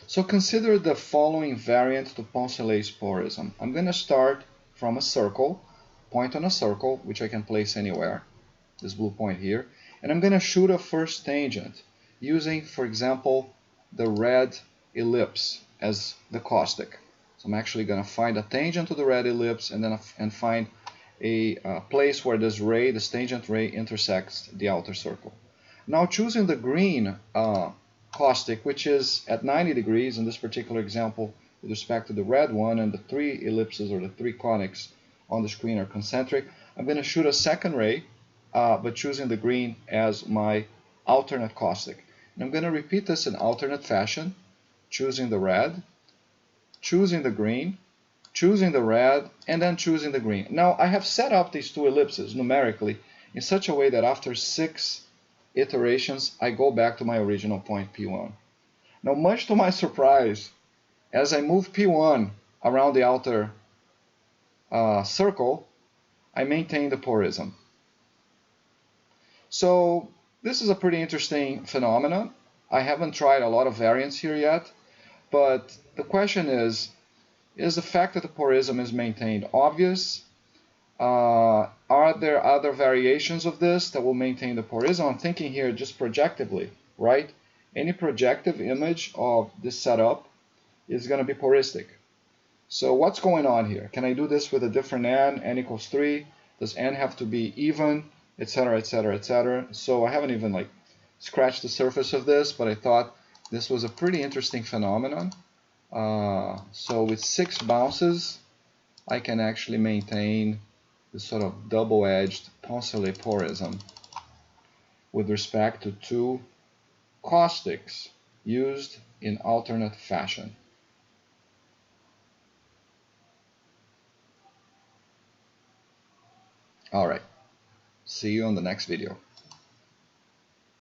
So consider the following variant to Poncelet's porism. I'm going to start from a circle, point on a circle, which I can place anywhere, this blue point here, and I'm going to shoot a first tangent using, for example, the red ellipse as the caustic. So I'm actually going to find a tangent to the red ellipse and then find a place where this ray, this tangent ray, intersects the outer circle. Now choosing the green caustic, which is at 90 degrees in this particular example with respect to the red one, and the three ellipses or the three conics on the screen are concentric, I'm going to shoot a second ray, but choosing the green as my alternate caustic. And I'm going to repeat this in alternate fashion, choosing the red, choosing the green, choosing the red, and then choosing the green. Now I have set up these two ellipses numerically in such a way that after 6 iterations I go back to my original point P1. Now, much to my surprise, as I move P1 around the outer circle, I maintain the porism. So this is a pretty interesting phenomenon. I haven't tried a lot of variants here yet, but the question is the fact that the porism is maintained obvious? Are there other variations of this that will maintain the porism? I'm thinking here just projectively, right? Any projective image of this setup is going to be poristic. So what's going on here? Can I do this with a different n equals 3? Does n have to be even, etc., etc., etc.? So I haven't even scratched the surface of this, but I thought this was a pretty interesting phenomenon. So with 6 bounces, I can actually maintain this sort of double-edged Poncelet porism with respect to 2 caustics used in alternate fashion. All right, see you on the next video.